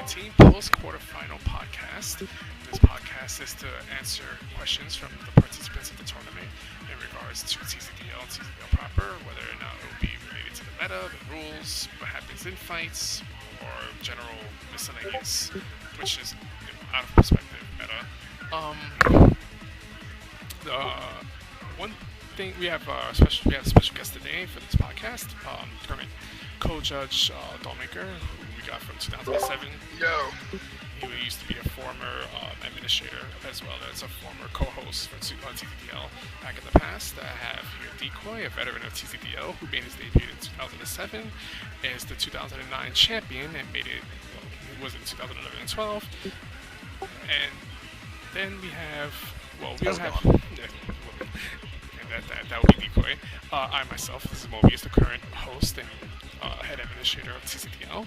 2017 post-quarterfinal podcast. This podcast is to answer questions from the participants of the tournament in regards to TZDL and TZDL proper, whether or not it will be related to the meta, the rules, what happens in fights, or general miscellaneous, which is out of perspective meta. One thing we have a special guest today for this podcast, current co-judge Dollmaker, who we got from 2007. Yo. He used to be a former administrator as well as a former co-host for TZDL back in the past. I have here Decoy, a veteran of TZDL who made his debut in 2007, is the 2009 champion and made it, well, he was in 2011 and 12. And then we have, well, we don't have, and that would be Decoy. I myself, this is Mobius, the current host and head administrator of TZDL.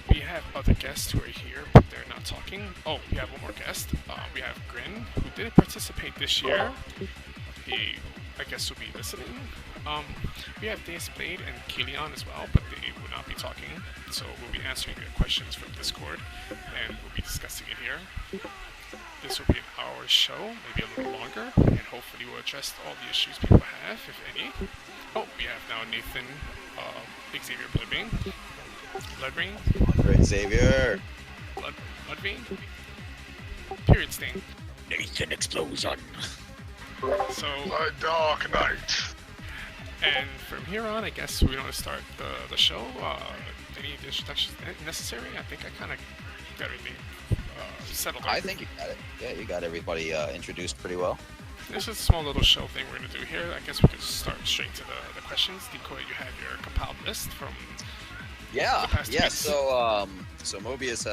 We have other guests who are here, but they're not talking. Oh, we have one more guest. We have Grin, who didn't participate this year. He, I guess, will be listening. We have Deus Blade and Keileon as well, but they will not be talking. So we'll be answering your questions from Discord, and we'll be discussing it here. This will be an hour show, maybe a little longer, and hopefully we'll address all the issues people have, if any. Oh, we have now Nathan, Xavier Bloodring. Great Xavier. Bloodring. Period stain. Nathan Explosion. So, My Dark Knight. and from here on, I guess we're going to start the show. Any introductions necessary? I think I kind of got everything settled. I think you got it. Yeah, you got everybody introduced pretty well. This is a small little show thing we're going to do here. I guess we could start straight to the questions. Decoy, you have your compiled list from the past weeks. So Mobius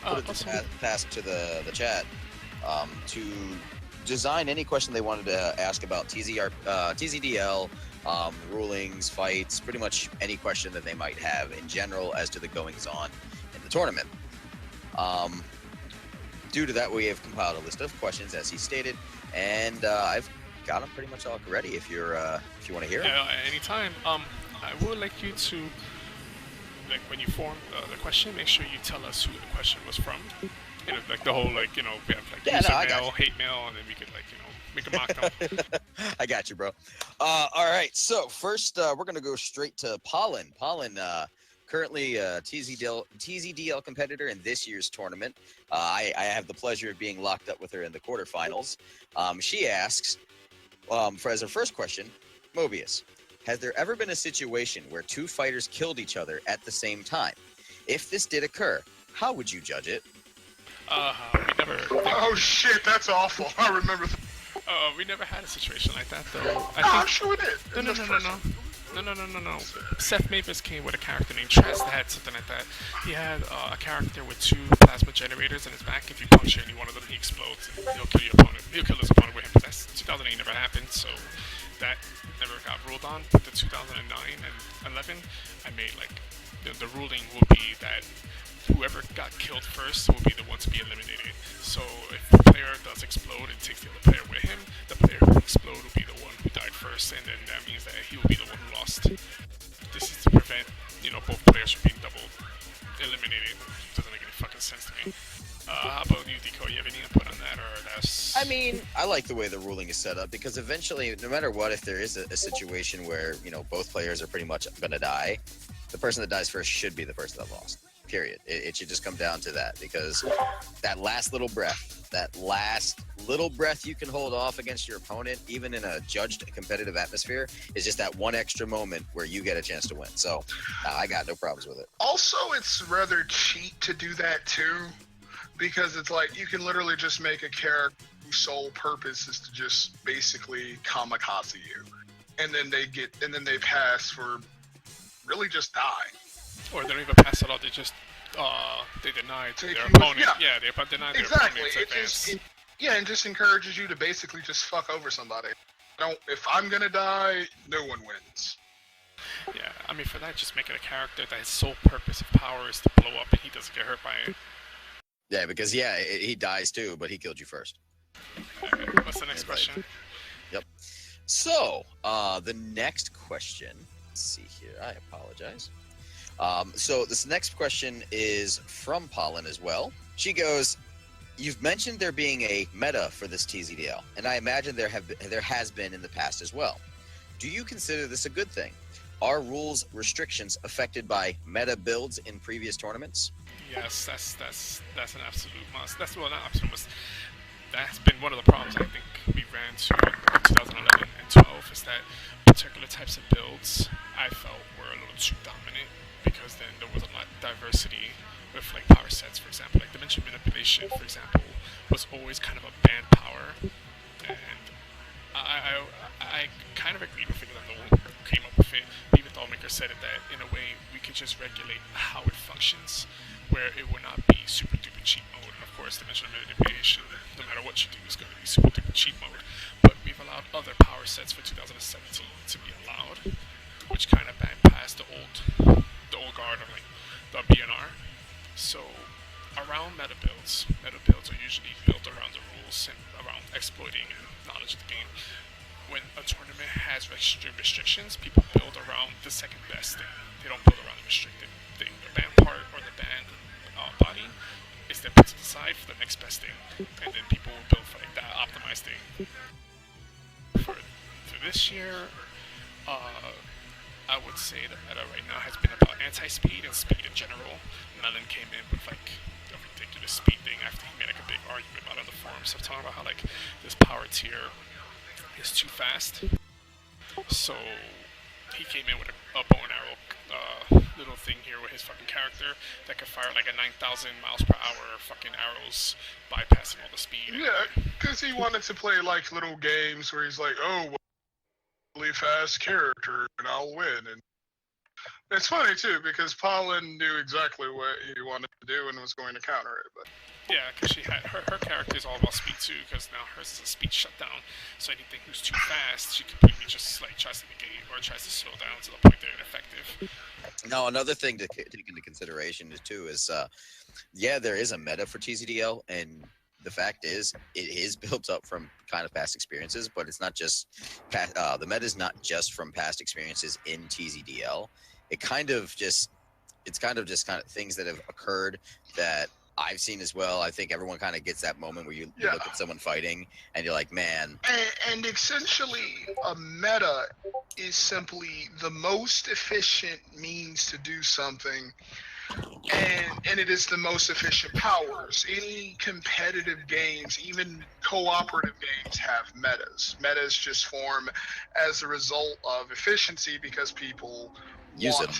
put a task to the chat to design any question they wanted to ask about TZDL, rulings, fights, pretty much any question that they might have in general as to the goings-on in the tournament. Due to that, we have compiled a list of questions, as he stated, and I've got them pretty much all ready. If you want to hear them. Anytime. I would like you to, like, when you form the question, make sure you tell us who the question was from. You know, like the whole, like, you know, we have like user mail, hate mail, and then we could, like, you know, we can mock them. I got you, bro. All right. So first, we're gonna go straight to Pollen. Pollen, currently a TZDL competitor in this year's tournament. I have the pleasure of being locked up with her in the quarterfinals. She asks, as her first question, Mobius, has there ever been a situation where two fighters killed each other at the same time? If this did occur, how would you judge it? We never. Oh shit, that's awful. I remember. We never had a situation like that, though. I'm sure we did. No. Seth Mavis came with a character named Trez that had something like that. He had a character with two plasma generators in his back. If you puncture any one of them, he explodes and he'll kill your opponent. He'll kill his opponent with him. But that's 2008 never happened, so that never got ruled on. But the 2009 and 11, I made like the ruling will be that whoever got killed first will be the one to be eliminated. So if the player does explode and takes the other player with him, the player who exploded will be the one who died first, and then that means that he will be the one who lost. This is to prevent, you know, both players from being double eliminated. Doesn't make any fucking sense to me. How about you, Decoy? You have any input on that, or that's? I mean, I like the way the ruling is set up because eventually, no matter what, if there is a situation where, you know, both players are pretty much gonna die, the person that dies first should be the person that lost. Period. It should just come down to that, because that last little breath you can hold off against your opponent, even in a judged competitive atmosphere, is just that one extra moment where you get a chance to win. So I got no problems with it. Also, it's rather cheap to do that too, because it's like you can literally just make a character whose sole purpose is to just basically kamikaze you, and then they pass for really just die. Or they don't even pass it all. They just they deny to their opponent. Yeah, they deny their opponent's advance. And just encourages you to basically just fuck over somebody. If I'm gonna die, no one wins. Yeah, I mean, for that, just make it a character that his sole purpose of power is to blow up and he doesn't get hurt by it. Yeah, because he dies too, but he killed you first. What's the next question? Yep. So, the next question. Let's see here. I apologize. So this next question is from Pollen as well. She goes, "You've mentioned there being a meta for this TZDL, and I imagine there has been in the past as well. Do you consider this a good thing? Are rules restrictions affected by meta builds in previous tournaments?" Yes, that's an absolute must. That's well, not absolute must. That's been one of the problems I think we ran into in 2011 and 12 is that particular types of builds I felt were a little too dominant because then there was a lot of diversity with like power sets, for example, like dimension manipulation, for example, was always kind of a banned power, and I kind of agreed with it that no one came up with it. Even Thought said it that in a way we could just regulate how it functions, where it would not be super duper cheat mode. And of course, dimension manipulation, no matter what you do, is going to be super duper cheat mode. But we've allowed other power sets for 2017 to be allowed, which kind of bypassed the old guard of like the BNR. So around meta builds are usually built around the rules and around exploiting knowledge of the game. When a tournament has restrictions, people build around the second best thing. They don't build around the restricted thing. The banned part or the banned body is then put to the side for the next best thing, and then people will build for like that optimized thing. For this year, I would say the meta right now has been about anti-speed and speed in general. Melon came in with like a ridiculous speed thing after he made like a big argument about it on the forums of talking about how like this power tier is too fast. So he came in with a bow and arrow little thing here with his fucking character that could fire like a 9,000 miles per hour fucking arrows, bypassing all the speed. Yeah, because he wanted to play like little games where he's like, oh, really fast character and I'll win. And it's funny too because Pollen knew exactly what he wanted to do and was going to counter it. But yeah, because she had her character is all about speed too, because now hers is a speed shutdown. So anything who's too fast, she completely just like tries to negate or tries to slow down to the point they're ineffective. Now, another thing to take into consideration too is, yeah, there is a meta for TZDL, and the fact is, it is built up from kind of past experiences, but it's not just the meta is not just from past experiences in TZDL. It's kind of just things that have occurred that I've seen as well. I think everyone kind of gets that moment where you look at someone fighting and you're like, man. And essentially, a meta is simply the most efficient means to do something, and it is the most efficient powers. Any competitive games, even cooperative games, have metas. Metas just form as a result of efficiency because people want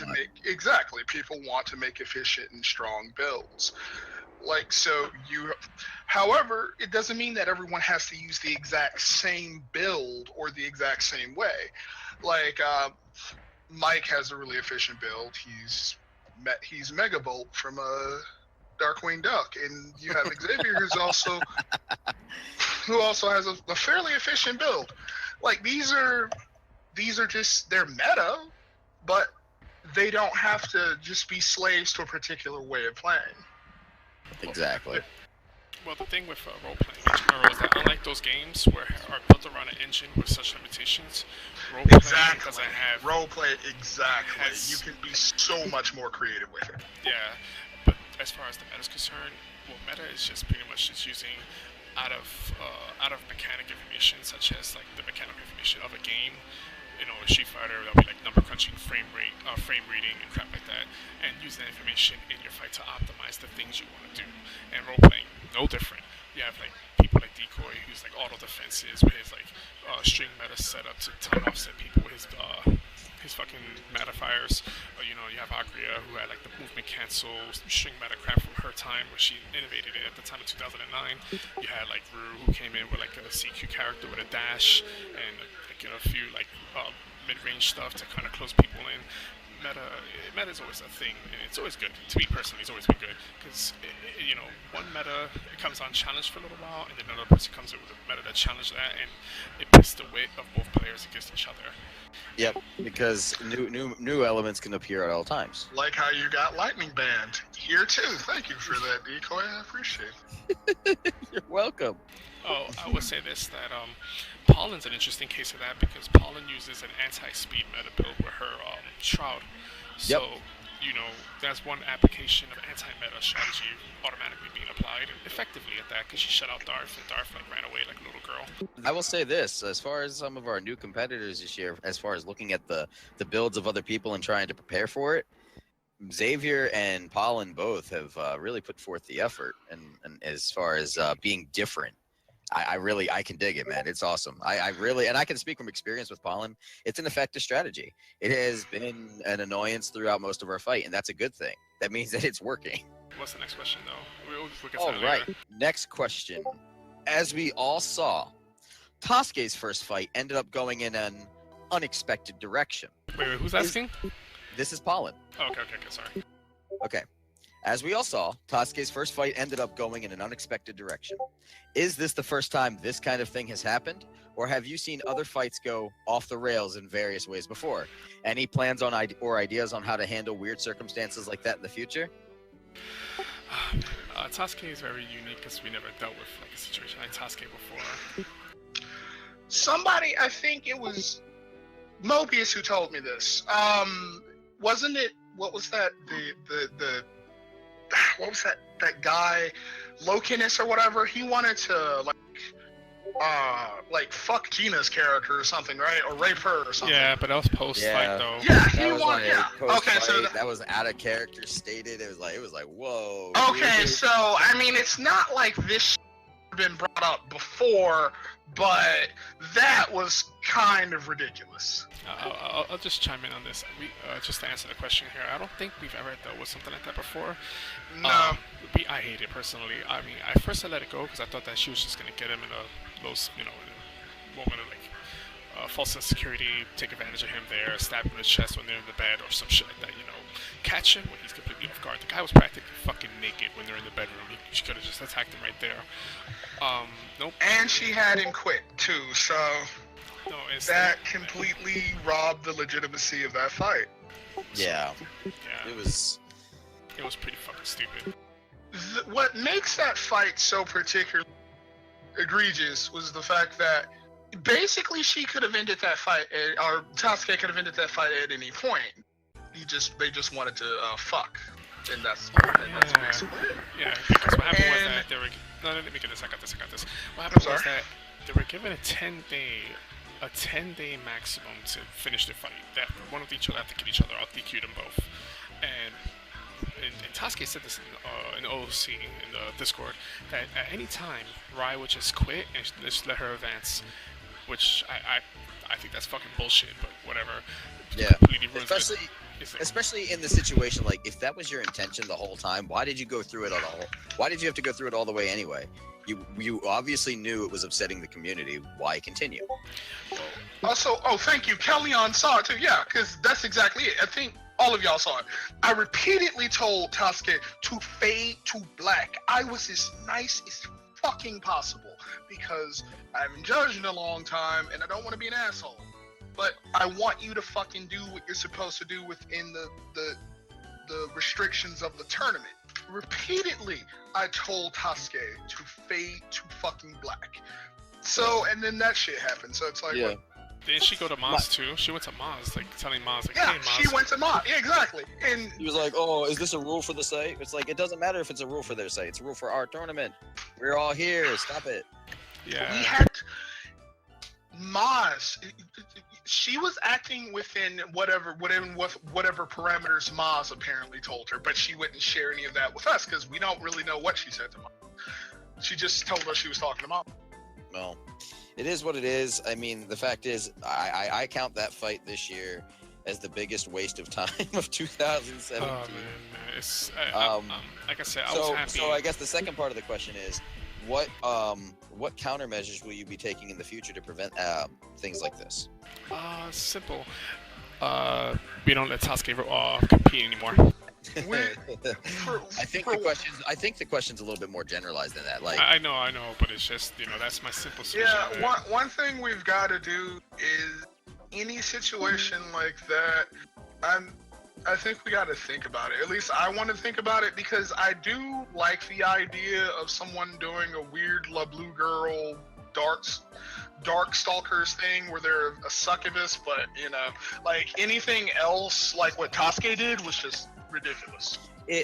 to make efficient and strong builds. Like, so however, it doesn't mean that everyone has to use the exact same build or the exact same way. Like, Mike has a really efficient build. He's Megabolt from a Darkwing Duck, and you have Xavier who also has a fairly efficient build. Like, these are just their meta, but they don't have to just be slaves to a particular way of playing. Exactly. Well, the thing with role-playing in general is that unlike those games where are built around an engine with such limitations, role-playing doesn't have... Role-play, exactly. You can be so much more creative with it. Yeah, but as far as the meta is concerned, well, meta is just pretty much just using out of mechanic information, such as like the mechanical information of a game. You know, a Street Fighter, that'll be like number crunching, frame reading, and crap like that, and use that information in your fight to optimize the things you want to do. And role playing, no different. You have like people like Decoy, who's like auto defenses with his like string meta set up to time offset people with his fucking modifiers. You know, you have Agria, who had like the movement cancel string meta crap from her time, where she innovated it at the time of 2009. You had like Rue, who came in with like a CQ character with a dash and like a few like mid-range stuff to kind of close people in. Meta is always a thing, and it's always good. To me personally, it's always been good because you know, one meta it comes on challenged for a little while, and then another person comes in with a meta that challenges that, and it puts the weight of both players against each other. Yep, because new elements can appear at all times. Like how you got Lightning Band here too. Thank you for that, Decoy. I appreciate it. You're welcome. Oh, I would say this, that Pollen's an interesting case of that because Pollen uses an anti-speed meta build with her Shroud. So that's one application of anti-meta strategy automatically being applied effectively at that, because she shut out Darth, and Darth like ran away like a little girl. I will say this, as far as some of our new competitors this year, as far as looking at the builds of other people and trying to prepare for it, Xavier and Pollen both have really put forth the effort, and as far as being different. I can dig it, man. It's awesome. I really, and I can speak from experience with Pollen. It's an effective strategy. It has been an annoyance throughout most of our fight, and that's a good thing. That means that it's working. What's the next question, though? We'll get to All that right. later. Next question. As we all saw, Taske's first fight ended up going in an unexpected direction. Wait, who's asking? This is Pollen. Oh, okay, sorry. Okay. As we all saw, Taske's first fight ended up going in an unexpected direction. Is this the first time this kind of thing has happened? Or have you seen other fights go off the rails in various ways before? Any plans on or ideas on how to handle weird circumstances like that in the future? Taske is very unique because we never dealt with like a situation like Taske before. Somebody, I think it was Mobius who told me this. Wasn't it? What was that? The what was that guy, Lokinus or whatever? He wanted to like fuck Gina's character or something, right? Or rape her or something. Yeah, but that was post-fight though. Yeah, That he was wanted. like Yeah. Okay, post-fight, so that was out of character stated. It was like whoa. okay, dude. so I mean, it's not like this been brought up before, but that was kind of ridiculous. I'll just chime in on this. Just to answer the question here, I don't think we've ever dealt with something like that before. No. I hate it personally. I mean, I let it go because I thought that she was just gonna get him in a low, in a moment of like false insecurity, take advantage of him there, stab him in the chest when they're in the bed or some shit like that. Catch him when he's completely off guard. The guy was practically fucking naked when they're in the bedroom. She could have just attacked him right there. Nope. And she had him quit too, so No, that completely robbed the legitimacy of that fight. Yeah. Yeah, It was pretty fucking stupid. What makes that fight so particularly egregious was the fact that basically she could have ended that fight, or Taske could have ended that fight at any point. They just wanted to fuck, and that's basically it. Yeah, because what happened was that they were. No, let me get this. I got this. What happened was that they were given a 10-day maximum to finish the fight. That one of each other had to kill each other. I'll DQ them both. And Taske said this in OOC in the Discord that at any time Rai would just quit and just let her advance, which I think that's fucking bullshit. But whatever. Yeah. Completely ruins it. Especially in the situation, like if that was your intention the whole time, why did you go through it why did you have to go through it all the way anyway? You obviously knew it was upsetting the community. Why continue? Also, thank you. Keileon saw it too. Yeah, because that's exactly it. I think all of y'all saw it. I repeatedly told Taske to fade to black. I was as nice as fucking possible because I haven't judged in a long time and I don't want to be an asshole. But I want you to fucking do what you're supposed to do within the restrictions of the tournament. Repeatedly, I told Taske to fade to fucking black. So, and then that shit happened. So it's like, Yeah. what? Didn't she go to Maz too? She went to Maz, like telling Maz, like, Yeah, hey Maz. she went to Mott. Yeah, exactly. And He was like, "Oh, is this a rule for the site?" It's like it doesn't matter if it's a rule for their site. It's a rule for our tournament. We're all here. Stop it. Yeah. we had Maz. She was acting within whatever parameters Maz apparently told her, but she wouldn't share any of that with us because we don't really know what she said to Maz. She just told us she was talking to Mom. Well, it is what it is. I mean, the fact is, I count that fight this year as the biggest waste of time of 2017. Oh man, it's like I said, I was So, happy. so I guess the second part of the question is, what countermeasures will you be taking in the future to prevent things like this? Simple. We don't let Taske compete anymore. I think the question's a little bit more generalized than that. Like, I know, but it's just that's my simple solution. Yeah, one thing we've got to do is any situation like that. I think we got to think about it. At least I want to think about it because I do like the idea of someone doing a weird La Blue Girl dark stalkers thing where they're a succubus, but like anything else, like what Taske did was just ridiculous.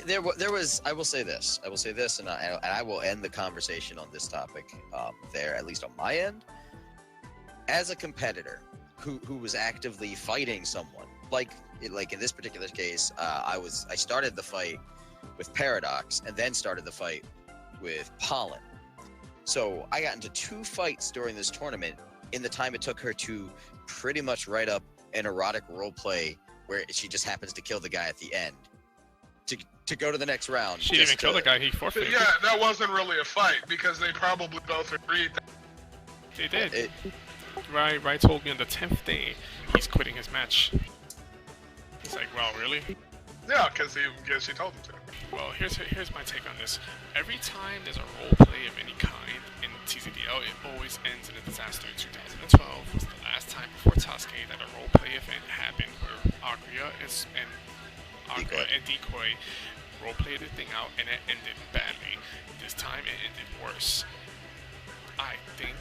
There was. I will say this, and I will end the conversation on this topic there, at least on my end. As a competitor who was actively fighting someone, like in this particular case, I started the fight with Paradox and then started the fight with Pollen. So I got into 2 fights during this tournament in the time it took her to pretty much write up an erotic role play where she just happens to kill the guy at the end to go to the next round. She didn't even kill the guy, he forfeited. Yeah, that wasn't really a fight because they probably both agreed that They did. Rai told me on the 10th day he's quitting his match. He's like, well, really? yeah, because she told him to. Well, here's my take on this. Every time there's a roleplay of any kind in TZDL, it always ends in a disaster. 2012 was the last time before Sasuke that a roleplay event happened where Agria and Decoy roleplayed the thing out and it ended badly. This time it ended worse. I think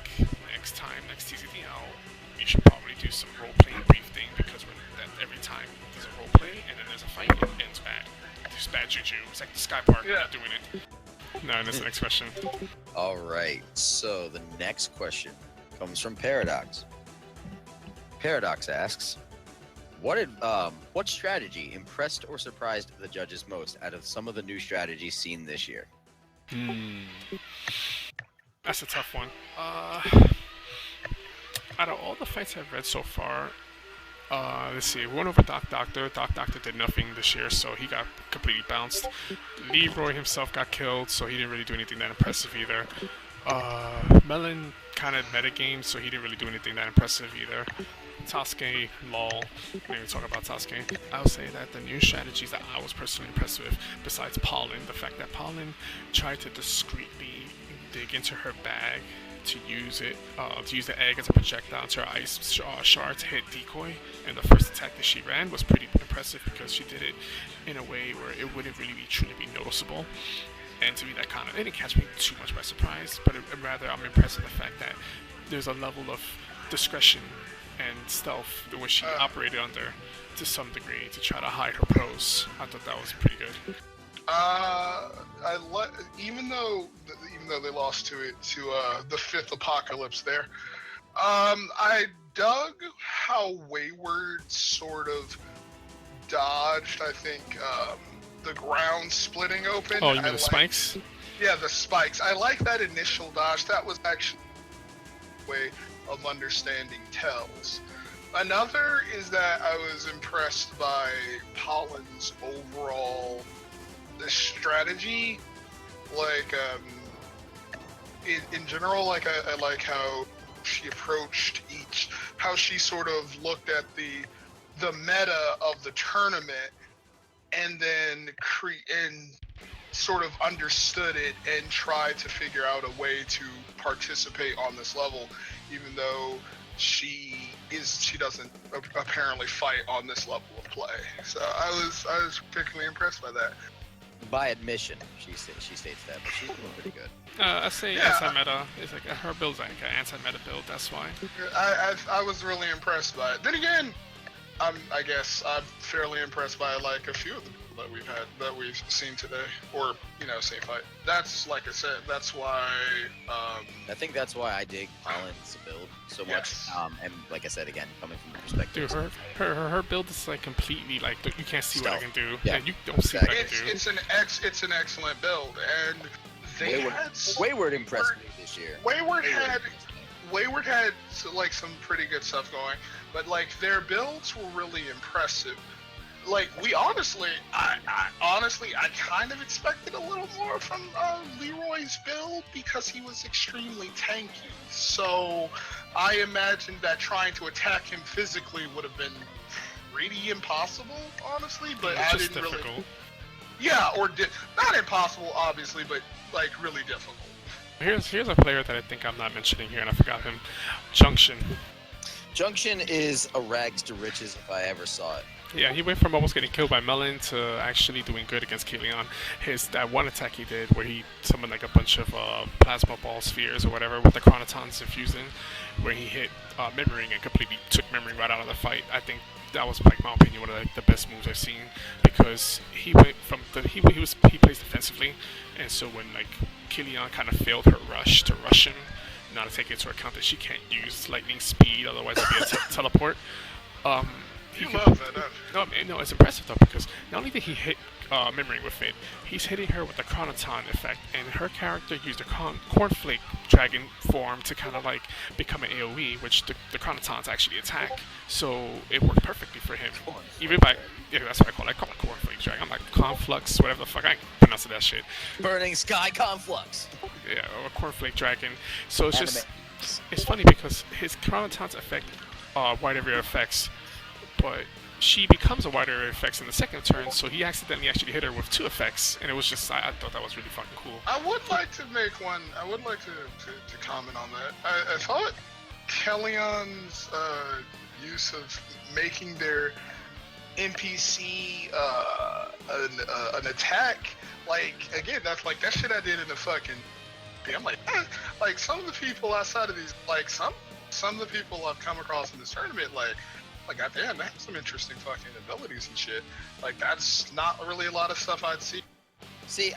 next TZDL, we should probably do some role-playing brief thing because every time there's a role-play and then there's a fight, it ends bad. There's bad juju. It's like the Sky Park, not doing it. No, that's the next question. All right, so the next question comes from Paradox. Paradox asks, what strategy impressed or surprised the judges most out of some of the new strategies seen this year? That's a tough one. Out of all the fights I've read so far, let's see, we went over Doc Doctor. Doc Doctor did nothing this year, so he got completely bounced. Leroy himself got killed, so he didn't really do anything that impressive either. Melon kind of metagamed, so he didn't really do anything that impressive either. Sasuke, lol. We didn't even talk about Sasuke. I'll say that the new strategies that I was personally impressed with, besides Pollen, the fact that Pollen tried to discreetly dig into her bag to use the egg as a projectile to her ice shard to hit Decoy, and the first attack that she ran was pretty impressive because she did it in a way where it wouldn't really truly be noticeable. And to me, that kind of, it didn't catch me too much by surprise, but rather I'm impressed with the fact that there's a level of discretion and stealth which she operated under to some degree to try to hide her pros. I thought that was pretty good. Even though they lost to the 5th apocalypse there, I dug how Wayward sort of dodged, I think, the ground splitting open. Oh, you mean the spikes? Yeah, the spikes. I like that initial dodge. That was actually a way of understanding tells. Another is that I was impressed by Pollen's overall strategy. Like, in general, like I like how she approached how she sort of looked at the meta of the tournament and then sort of understood it and tried to figure out a way to participate on this level, even though she doesn't apparently fight on this level of play. So I was particularly impressed by that. By admission, she states that, but she's doing pretty good. I say anti-meta. It's like her build's like an anti-meta build. That's why. I was really impressed by it. Then again, I guess I'm fairly impressed by like a few of the people that we've seen today, or same fight. That's like I said. That's why. I think that's why I dig Pollen's build so much. And like I said again, coming from the perspective. Dude, her build is like completely like you can't see stealth. what I can do. Yeah, you don't see what I can do. It's an excellent build, and Wayward impressed me this year. Wayward had like some pretty good stuff going, but like their builds were really impressive. Like I kind of expected a little more from Leroy's build because he was extremely tanky. So I imagined that trying to attack him physically would have been pretty impossible, honestly. But I didn't difficult. really. Yeah, not impossible, obviously, but like really difficult. Here's a player that I think I'm not mentioning here, and I forgot him. Junction. Junction is a rags to riches if I ever saw it. Yeah, he went from almost getting killed by Melon to actually doing good against Keileon. That one attack he did where he summoned like a bunch of plasma ball spheres or whatever with the chronotons infusing, where he hit Memory and completely took Memory right out of the fight. I think that was, like, my opinion, one of the best moves I've seen, because he went from he plays defensively, and so when, like, Keileon kind of failed her rush to rush him, not to take into account that she can't use lightning speed, otherwise it'd be a teleport. Um, You love that, don't you? no, it's impressive though, because not only did he hit Memory with it, he's hitting her with the Chronoton effect, and her character used the Cornflake Dragon form to kind of like become an AoE, which the Chronotons actually attack. So it worked perfectly for him. Even by that's what I call it. I call it Cornflake Dragon. I'm like Conflux, whatever the fuck I pronounce that shit. Burning Sky Conflux. Yeah, or Cornflake Dragon. So it's Anime. just it's funny because his Chronotons affect wide area effects, but she becomes a wide area effects in the second turn, so he accidentally actually hit her with 2 effects, and it was just, I thought that was really fucking cool. I would like to comment on that. I thought Keileon's use of making their NPC an attack, like, again, that's like that shit I did in the fucking. I'm like, like some of the people outside of these, like some of the people I've come across in this tournament, like goddamn, they have some interesting fucking abilities and shit. Like, that's not really a lot of stuff I'd see in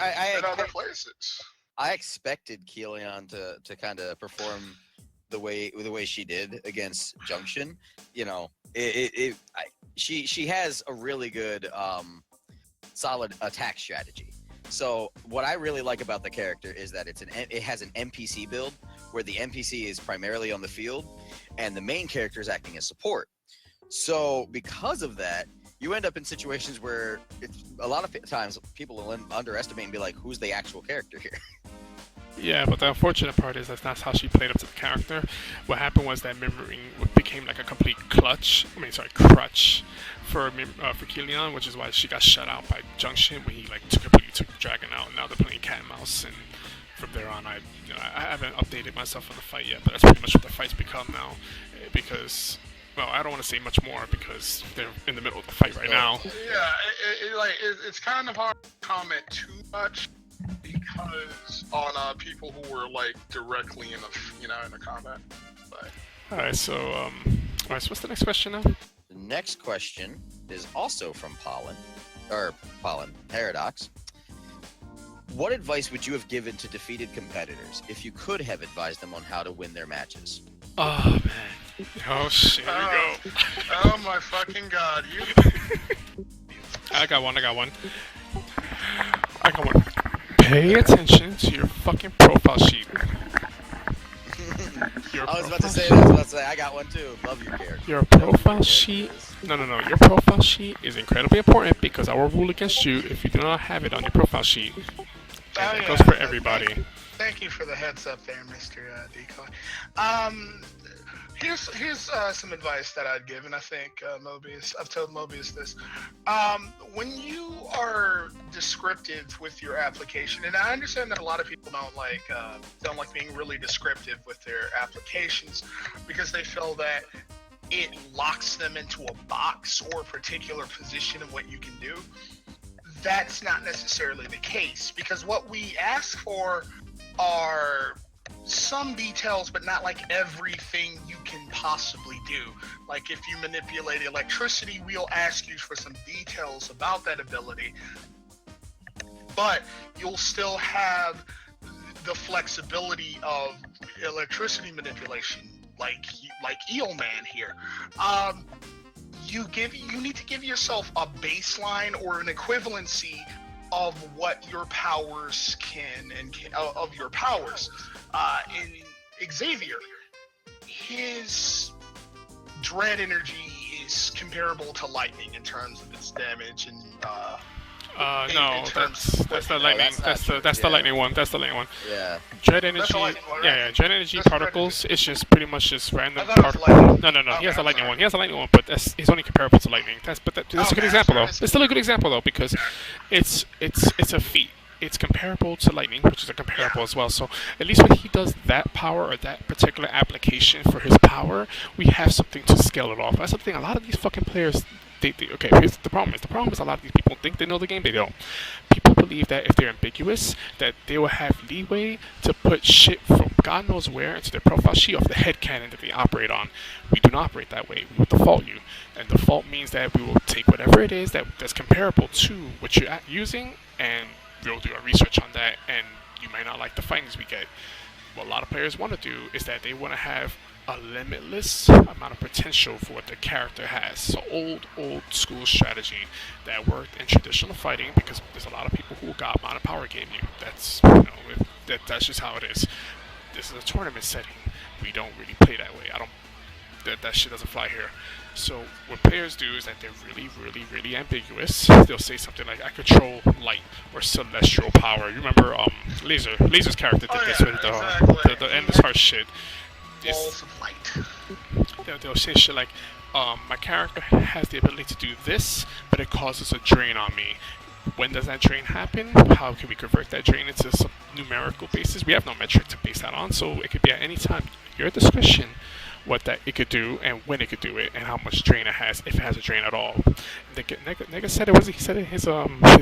other places. I expected Keileon to kind of perform the way she did against Junction. You know, she has a really good solid attack strategy. So what I really like about the character is that it has an NPC build where the NPC is primarily on the field and the main character is acting as support. So because of that, you end up in situations where a lot of times people will underestimate and be like, who's the actual character here? Yeah, but the unfortunate part is that's not how she played up to the character. What happened was that Mirroring became like a complete crutch for Keileon, which is why she got shut out by Junction when he like completely took the dragon out. And now they're playing cat and mouse, and from there on, I haven't updated myself on the fight yet, but that's pretty much what the fight's become now, because. Well, I don't want to say much more because they're in the middle of the fight right now. Yeah, it's kind of hard to comment too much because on people who were like directly in the combat. But. All right, so what's the next question now? The next question is also from Pollen Paradox. What advice would you have given to defeated competitors if you could have advised them on how to win their matches? Oh man. Oh shit, here we go. Oh my fucking god, I got one. Pay attention to your fucking profile sheet. I was about to say, I got one too. Love your character. Your profile sheet. No. Your profile sheet is incredibly important because I will rule against you if you do not have it on your profile sheet. And that goes for everybody. Thank you for the heads up there, Mr. Decoy. Here's some advice that I'd give, and I think I've told Mobius this. When you are descriptive with your application, and I understand that a lot of people don't like being really descriptive with their applications because they feel that it locks them into a box or a particular position of what you can do. That's not necessarily the case, because what we ask for are some details, but not like everything you can possibly do. Like if you manipulate electricity, we'll ask you for some details about that ability, but you'll still have the flexibility of electricity manipulation, like Eel Man here. You need to give yourself a baseline or an equivalency of what your powers of your powers. In Xavier, his dread energy is comparable to lightning in terms of its damage and no, that's the lightning. That's the lightning one. That's the lightning one. Yeah. Dread energy. One, right? Yeah. Dread energy That's particles. It's just pretty much just random particles. No. Okay, He has the lightning sorry. one. He has the lightning one, but he's only comparable to lightning. That's a good example though. Sorry. It's still a good example though because it's a feat. It's comparable to lightning, which is a comparable as well. So at least when he does that power or that particular application for his power, we have something to scale it off. That's something a lot of these fucking players Okay, here's the problem. The problem is a lot of these people think they know the game. They don't. People believe that if they're ambiguous, that they will have leeway to put shit from God knows where into their profile sheet off the headcanon that they operate on. We do not operate that way. We will default you, and default means that we will take whatever it is that's comparable to what you're using, and we'll do our research on that. And you might not like the findings we get. What a lot of players want to do is that they want to have a limitless amount of potential for what their character has. So old school strategy that worked in traditional fighting, because there's a lot of people who got mono power game you. That's that's just how it is. This is a tournament setting. We don't really play that way. That shit doesn't fly here. So what players do is that they're really ambiguous. They'll say something like, "I control light or celestial power." You remember Laser's character did this with the endless heart shit. Balls of light. They'll say shit like, "My character has the ability to do this, but it causes a drain on me. When does that drain happen? How can we convert that drain into some numerical basis? We have no metric to base that on, so it could be at any time. Your discretion what that it could do and when it could do it and how much drain it has, if it has a drain at all." Nigga said he said in his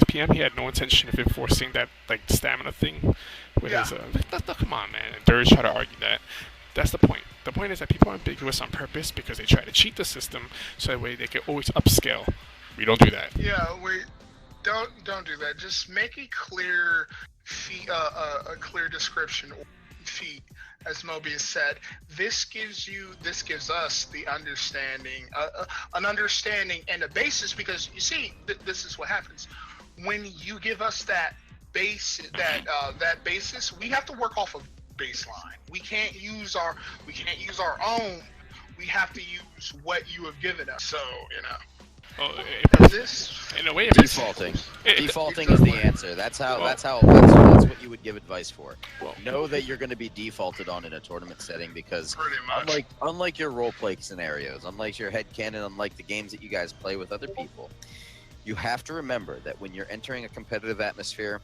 PM he had no intention of enforcing that like stamina thing with his come on, man. And Dirge try to argue that. That's the point. The point is that people are ambiguous on purpose because they try to cheat the system so that way they can always upscale. We don't do that. Yeah, we don't do that. Just make a clear a clear description or feat, as Mobius said. This gives us the understanding, an understanding and a basis, because you see, this is what happens when you give us that basis. We have to work off of baseline. We can't use our own. We have to use what you have given us. So in a way, defaulting is the answer. That's what you would give advice for. Know that you're going to be defaulted on in a tournament setting, because unlike your roleplay scenarios, unlike your headcanon, unlike the games that you guys play with other people, you have to remember that when you're entering a competitive atmosphere,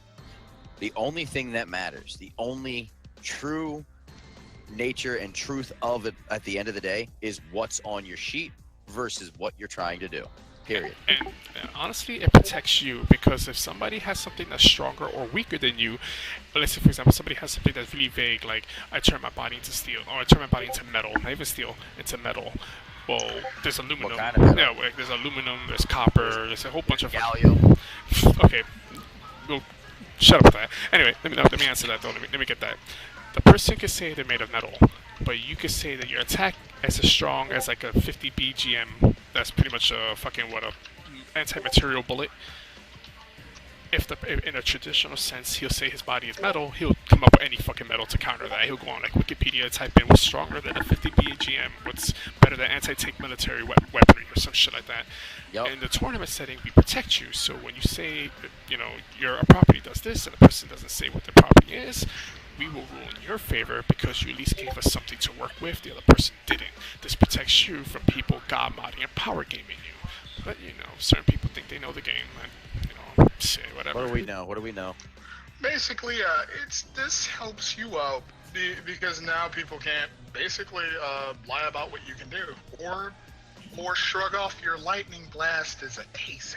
the only thing that matters, the only true nature and truth of it at the end of the day, is what's on your sheet versus what you're trying to do. Period. And honestly, it protects you, because if somebody has something that's stronger or weaker than you, let's say for example somebody has something that's really vague, like I turn my body into steel, or I turn my body into metal, not even steel, into metal. Well, there's aluminum. What kind of metal? Yeah, there's aluminum, there's copper, there's a whole bunch of gallium. Okay, we'll shut up with that. Anyway, let me answer that though. Let me get that. The person could say they're made of metal, but you could say that your attack is as strong as like a 50 BGM. That's pretty much a anti-material bullet. In a traditional sense, he'll say his body is metal, he'll come up with any fucking metal to counter that. He'll go on like Wikipedia, type in what's stronger than a 50 BGM, what's better than anti-tank military weaponry, or some shit like that. Yep. In the tournament setting, we protect you. So when you say, your property does this, and the person doesn't say what their property is, we will rule in your favor because you at least gave us something to work with. The other person didn't. This protects you from people god modding and power gaming you. But certain people think they know the game, and say whatever. What do we know? Basically, this helps you out because now people can't basically lie about what you can do, or shrug off your lightning blast as a taser.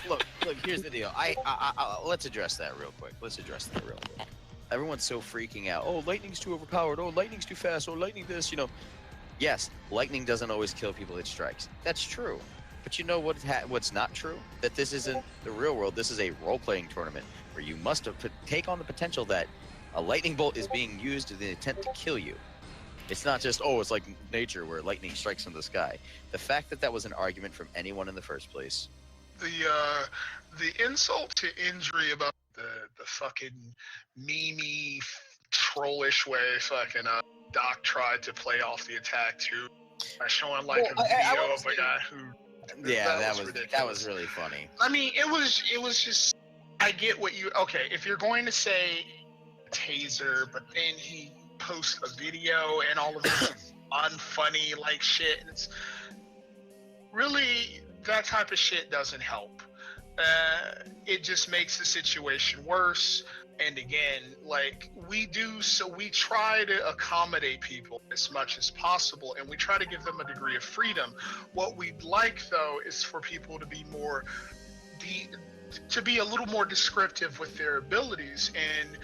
Look. Here's the deal. Let's address that real quick. Everyone's so freaking out. Oh, lightning's too overpowered. Oh, lightning's too fast. Oh, lightning this. Yes, lightning doesn't always kill people it strikes. That's true. But you know what's not true? That this isn't the real world. This is a role-playing tournament where you must take on the potential that a lightning bolt is being used with the intent to kill you. It's not just, it's like nature where lightning strikes from the sky. The fact that was an argument from anyone in the first place. The insult to injury about the fucking memey, trollish way fucking Doc tried to play off the attack too by showing like a video of a guy who. Yeah, that was really funny. I mean, it was just. I get what you. Okay, if you're going to say taser, but then he posts a video and all of this unfunny like shit, and it's really that type of shit doesn't help. It just makes the situation worse. And again, like we do, so we try to accommodate people as much as possible, and we try to give them a degree of freedom. What we'd like, though, is for people to be more to be a little more descriptive with their abilities and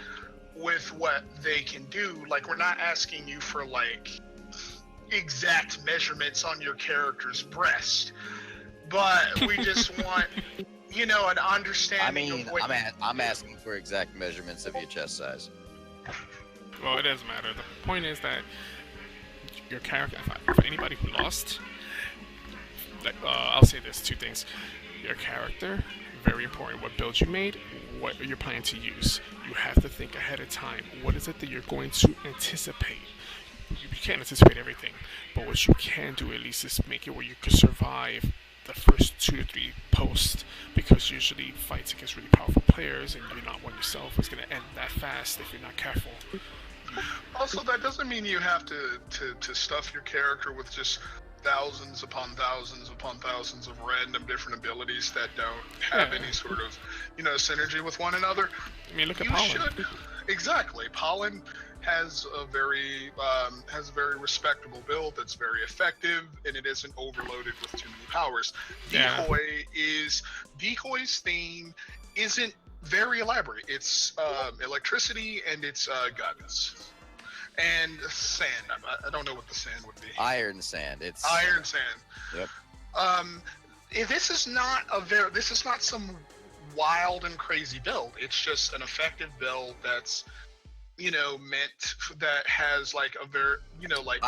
with what they can do. Like, we're not asking you for like exact measurements on your character's breast, but we just want, you know, an I understanding mean, of what I'm asking for exact measurements of your chest size. Well, it doesn't matter. The point is that your character, for anybody who lost, like, I'll say this: two things. Your character, very important. What build you made, what you're planning to use. You have to think ahead of time. What is it that you're going to anticipate? You can't anticipate everything, but what you can do at least is make it where you can survive the first 2 to 3 posts, because usually fights against really powerful players and you're not one yourself is going to end that fast if you're not careful. Also, that doesn't mean you have to stuff your character with just thousands upon thousands upon thousands of random different abilities that don't have any sort of, you know, synergy with one another. I mean, look at You Pollen. should. Exactly. Pollen has a very respectable build that's very effective, and it isn't overloaded with too many powers. Yeah. Decoy's theme isn't very elaborate. It's electricity and it's guns and sand. I don't know what the sand would be. Iron sand. It's Iron sand. Yep. This is not some wild and crazy build. It's just an effective build that's, you know, that has like a very, you know, like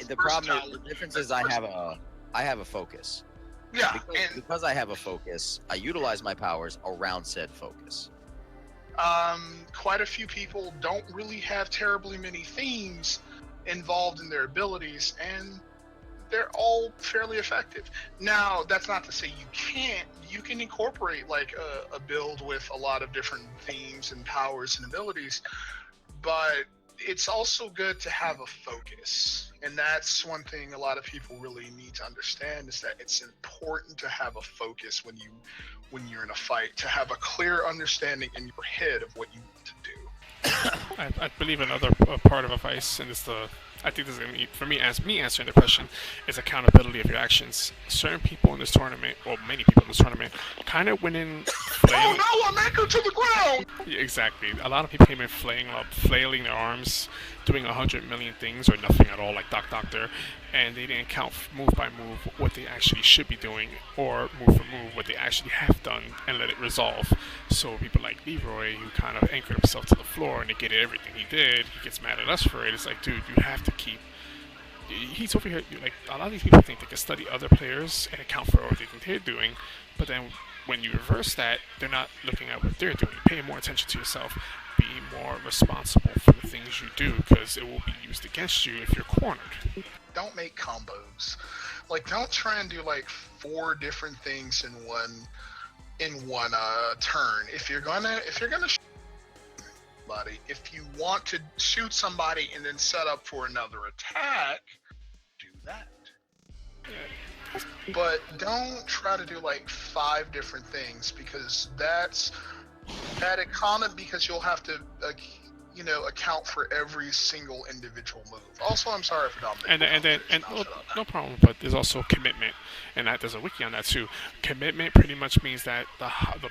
the problem is, the difference is I have a focus. Yeah, Because I have a focus, I utilize my powers around said focus. quite a few people don't really have terribly many themes involved in their abilities, and they're all fairly effective. Now, that's not to say you can't. You can incorporate like a build with a lot of different themes and powers and abilities, but it's also good to have a focus. And that's one thing a lot of people really need to understand, is that it's important to have a focus when you're in a fight, to have a clear understanding in your head of what you want to do. I believe another part of advice, and I think this is going to be, for me, as me answering the question, is accountability of your actions. Certain people in this tournament, or many people in this tournament, kind of went in flailing. Oh no, I'm anchored to the ground! Yeah, exactly. A lot of people came in flailing their arms, doing 100 million things or nothing at all, like Doctor, and they didn't count move by move what they actually should be doing, or move for move what they actually have done, and let it resolve. So people like Leroy, who kind of anchored himself to the floor and negated everything he did, he gets mad at us for it. It's like, dude, you have to keep. He's over here, like, a lot of these people think they can study other players and account for everything they're doing, but then when you reverse that, they're not looking at what they're doing. Pay more attention to yourself. Be more responsible for the things you do, because it will be used against you if you're cornered. Don't make combos. Like, don't try and do like 4 different things in one turn. If you're gonna shoot somebody, if you want to shoot somebody and then set up for another attack, do that. But don't try to do like 5 different things, because because you'll have to account for every single individual move. Also, I'm sorry for dominating. No problem. But there's also commitment, and there's a wiki on that too. Commitment pretty much means that the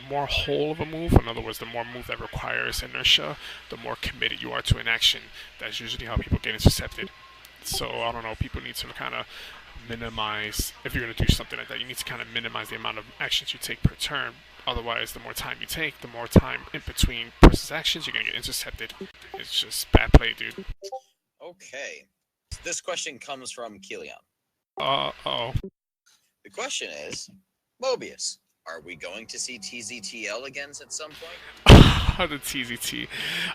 more whole of a move, in other words, the more move that requires inertia, the more committed you are to an action. That's usually how people get intercepted. So I don't know. People need to kind of minimize, if you're going to do something like that, you need to kind of minimize the amount of actions you take per turn. Otherwise, the more time you take, the more time in between person's actions, you're going to get intercepted. It's just bad play, dude. Okay. This question comes from Keileon. Uh-oh. The question is, Mobius, are we going to see TZDL again at some point? The TZT.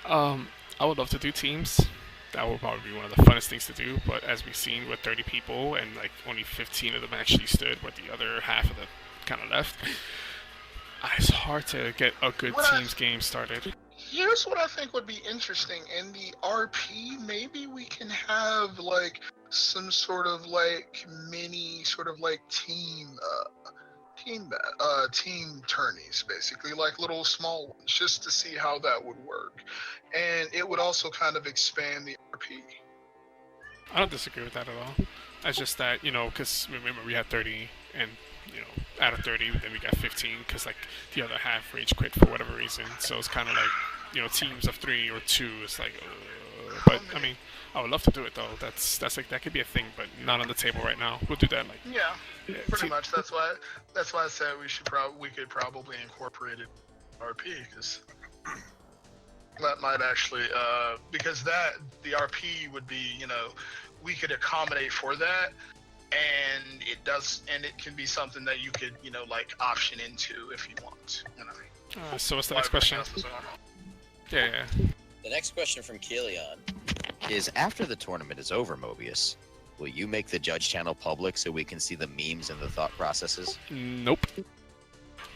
I would love to do teams. That would probably be one of the funnest things to do, but as we've seen with 30 people and like only 15 of them actually stood, but the other half of them kind of left, it's hard to get a good teams game started. Here's what I think would be interesting. In the RP, maybe we can have like some sort of like mini sort of like team team tourneys, basically, like little small ones, just to see how that would work, and it would also kind of expand the RP. I don't disagree with that at all. It's just that, because remember we had 30, and out of 30, then we got 15, because like the other half rage quit for whatever reason. So it's kind of like, teams of 3 or 2. It's like, but I mean, I would love to do it though. That's like that could be a thing, but not on the table right now. We'll do that pretty much. That's why I said we could probably incorporate it in RP, because that might actually because the RP would be, we could accommodate for that, and it can be something that you could, like option into if you want. So what's the next question? Yeah. The next question from Keileon is: after the tournament is over, Mobius, will you make the judge channel public so we can see the memes and the thought processes? Nope.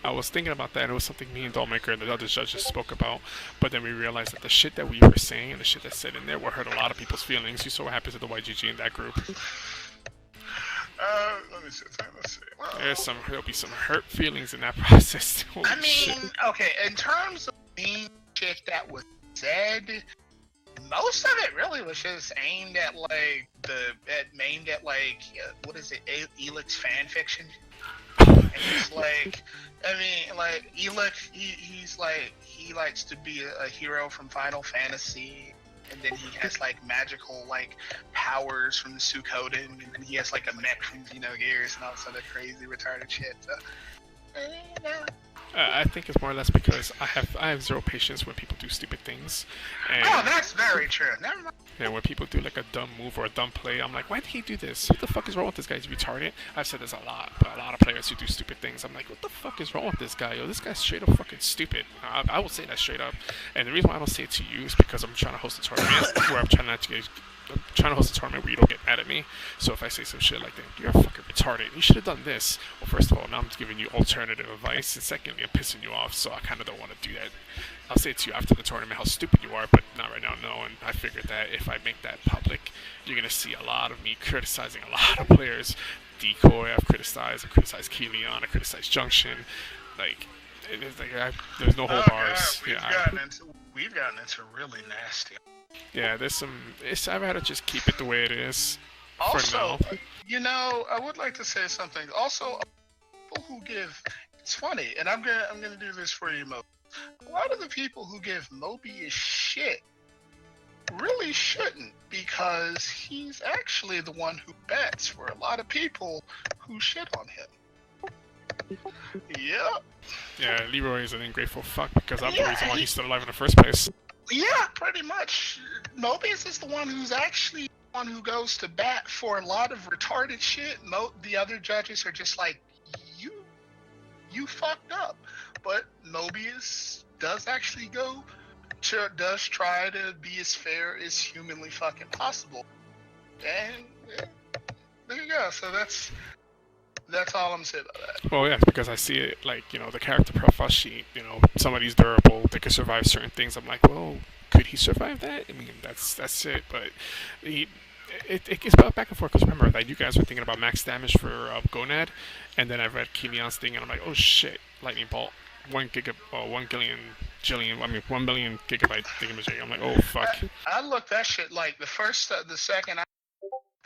I was thinking about that. It was something me and Dollmaker and the other judges spoke about, but then we realized that the shit that we were saying and the shit that's said in there will hurt a lot of people's feelings. You saw what happened to the YGG in that group. Let me see. Let's see. Well, there'll be some hurt feelings in that process. Holy shit. Okay, in terms of mean shit that was said, most of it really was just aimed at what is it, Elix fan fiction. And it's like, Elix, he likes to be a hero from Final Fantasy, and then he has like magical like powers from the Suikoden, and then he has like a mech from Xenogears and all this other crazy retarded shit. So, I think it's more or less because I have zero patience when people do stupid things. And, that's very true. Never mind. And when people do like a dumb move or a dumb play, I'm like, why did he do this? What the fuck is wrong with this guy? He's retarded. I've said this a lot, but a lot of players who do stupid things, I'm like, what the fuck is wrong with this guy? Yo, this guy's straight up fucking stupid. I will say that straight up. And the reason why I don't say it to you is because I'm trying to host a tournament where I'm trying to host a tournament where you don't get mad at me. So if I say some shit like that, you're fucking retarded, you should have done this. Well, first of all, now I'm giving you alternative advice, and secondly, I'm pissing you off, so I kind of don't want to do that. I'll say to you after the tournament how stupid you are, but not right now, no. And I figured that if I make that public, you're going to see a lot of me criticizing a lot of players. Decoy, I've criticized Keileon, I criticized Junction. Like, there's no whole bars. We've gotten into really nasty. Yeah, there's some. I'd rather just keep it the way it is. Also, I would like to say something. Also, people who give, it's funny, and I'm gonna do this for you, Mo. A lot of the people who give Mobius shit really shouldn't, because he's actually the one who bets for a lot of people who shit on him. Yep. Yeah, Leroy is an ungrateful fuck because I'm the reason why he's still alive in the first place. Yeah, pretty much. Mobius is the one who's actually the one who goes to bat for a lot of retarded shit. The other judges are just like, you fucked up. But Mobius does actually does try to be as fair as humanly fucking possible. And there you go. So that's all I'm saying about that. Well, yeah, because I see it like, the character profile sheet, somebody's durable, they can survive certain things. I'm like, well, could he survive that? I mean, that's it. But it gets back and forth, because remember that you guys were thinking about max damage for Gonad, and then I read Keileon's thing, and I'm like, oh shit, lightning bolt, 1 billion gigabyte thingamajig. I'm like, oh fuck. I looked that shit like the second I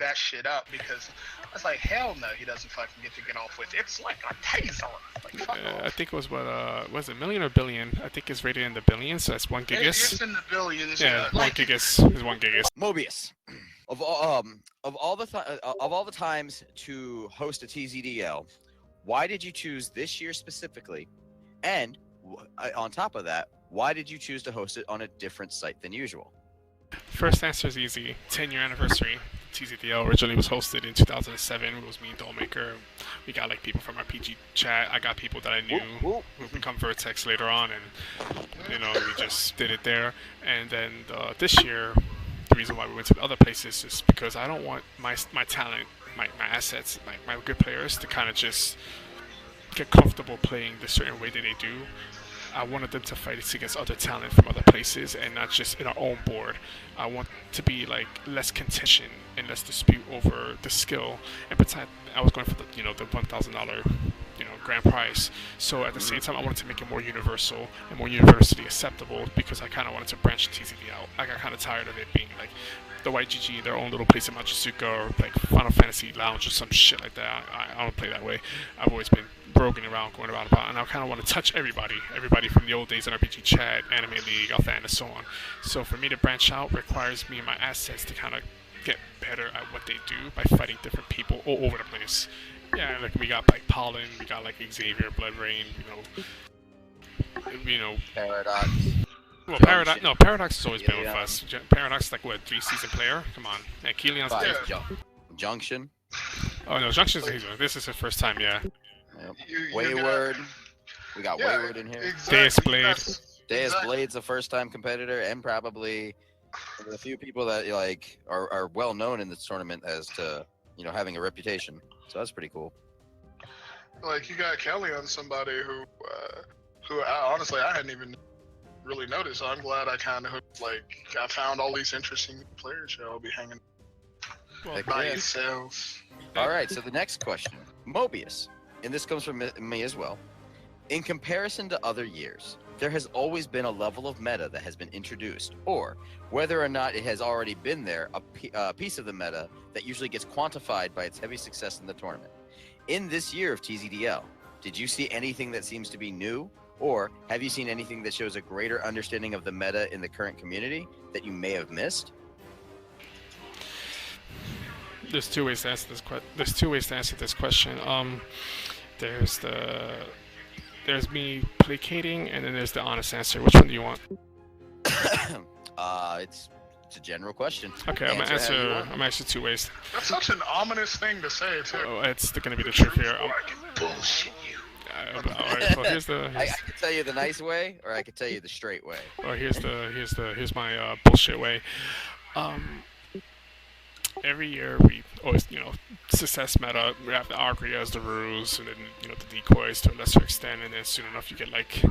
that shit up, because I was like, hell no, he doesn't fucking get off with it. It's like a taser. Like, fuck off. I think it was was it million or billion? I think it's rated in the billions, so that's 1 gigas. It's in the billions. Yeah, 1 gigas is 1 gigas. Mobius, of all the times to host a TZDL, why did you choose this year specifically? And on top of that, why did you choose to host it on a different site than usual? First answer is easy. 10-year anniversary. TZDL originally was hosted in 2007. It was me and Dollmaker. We got like people from our PG chat. I got people that I knew who become Vertex later on, and we just did it there. And then this year, the reason why we went to the other places is because I don't want my talent, my assets, my good players to kind of just get comfortable playing the certain way that they do. I wanted them to fight against other talent from other places and not just in our own board. I want to be like less contention and less dispute over the skill. And besides, I was going for the the $1,000 grand prize. So at the same time, I wanted to make it more universal and more universally acceptable because I kind of wanted to branch TZDL. I got kind of tired of it being like the YGG, their own little place in Machusuka, or like Final Fantasy Lounge or some shit like that. I don't play that way. I've always been roguing around, going about, and I kind of want to touch everybody from the old days in RPG chat, Anime League, Alpha, and so on. So for me to branch out requires me and my assets to kind of get better at what they do by fighting different people all over the place. Yeah, like we got like Pollen, we got like Xavier, Blood Rain, Paradox. Well, Paradox has always been with us. Paradox is like what, 3-season player? Come on. And Keileon's Junction. Oh no, Junction's this is his first time, yeah. Yep. Wayward. We got Wayward in here. Exactly. Deus Blade. Deus Blade's a first-time competitor, and probably a few people that like are well known in this tournament as to having a reputation. So that's pretty cool. Like you got Keileon, somebody who honestly I hadn't even really noticed. So I'm glad I kind of I found all these interesting players that I'll be hanging by yourselves. All right, so the next question, Mobius, and this comes from me as well. In comparison to other years, there has always been a level of meta that has been introduced, or whether or not it has already been there, a piece of the meta that usually gets quantified by its heavy success in the tournament. In this year of TZDL, did you see anything that seems to be new, or have you seen anything that shows a greater understanding of the meta in the current community that you may have missed? There's two ways to answer this question. There's me placating, and then there's the honest answer. Which one do you want? It's a general question. Okay, I'm gonna answer two ways. That's such an ominous thing to say, too. Oh, it's gonna be the truth here. I can bullshit you. Alright, well here's I could tell you the nice way, or I could tell you the straight way. Well, here's my bullshit way. Every year we always, success meta, we have the Agrias, the Ruse, and then, the Decoys to a lesser extent, and then soon enough you get like,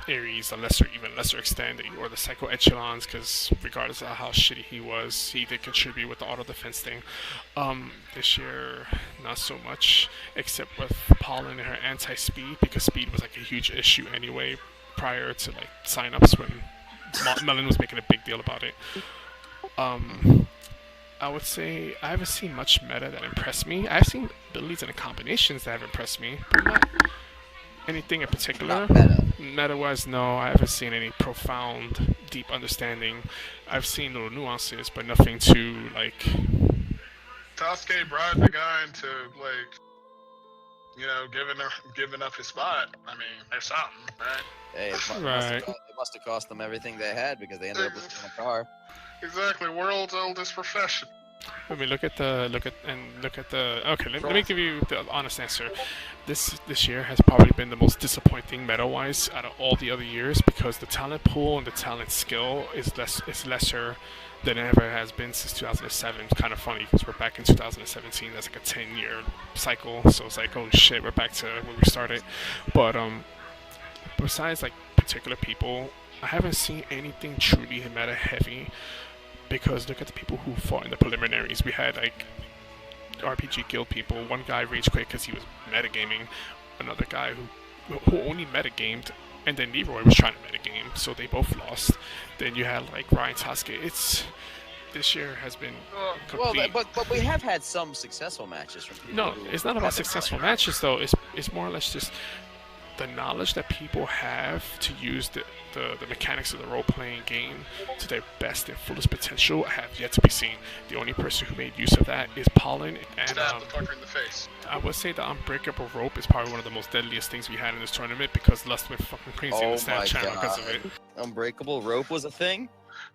Ares, even lesser extent, or the Psycho Echelons, because regardless of how shitty he was, he did contribute with the auto defense thing. This year, not so much, except with Pollen and her anti-speed, because speed was like a huge issue anyway, prior to like Sign Ups when Melon was making a big deal about it. I would say I haven't seen much meta that impressed me. I've seen abilities and combinations that have impressed me, but not anything in particular. Meta-wise, no, I haven't seen any profound, deep understanding. I've seen little nuances, but nothing too, like... Sasuke bribed the guy into, giving up his spot. I mean, there's something, right? Hey, it must have cost them everything they had because they ended up with a car. Exactly, world's oldest profession. Let me look at the. Okay, let me give you the honest answer. This year has probably been the most disappointing meta-wise out of all the other years because the talent pool and the talent skill is lesser than it ever has been since 2007. It's kind of funny because we're back in 2017. That's like a 10-year cycle, so it's like, oh shit, we're back to where we started. But besides like particular people, I haven't seen anything truly meta heavy. Because look at the people who fought in the preliminaries. We had like RPG guild people. One guy rage quit because he was metagaming. Another guy who only metagamed, and then Leroy was trying to metagame, so they both lost. Then you had like Ryan Tosuke. This year has been complete. Well, but we have had some successful matches from people. No, it's not about successful matches though. It's more or less just the knowledge that people have to use the mechanics of the role-playing game to their best and fullest potential have yet to be seen. The only person who made use of that is Pollen, and Stab the fucker in the face. I would say the unbreakable rope is probably one of the most deadliest things we had in this tournament because Lust went fucking crazy in the Snap channel because of it. Unbreakable rope was a thing?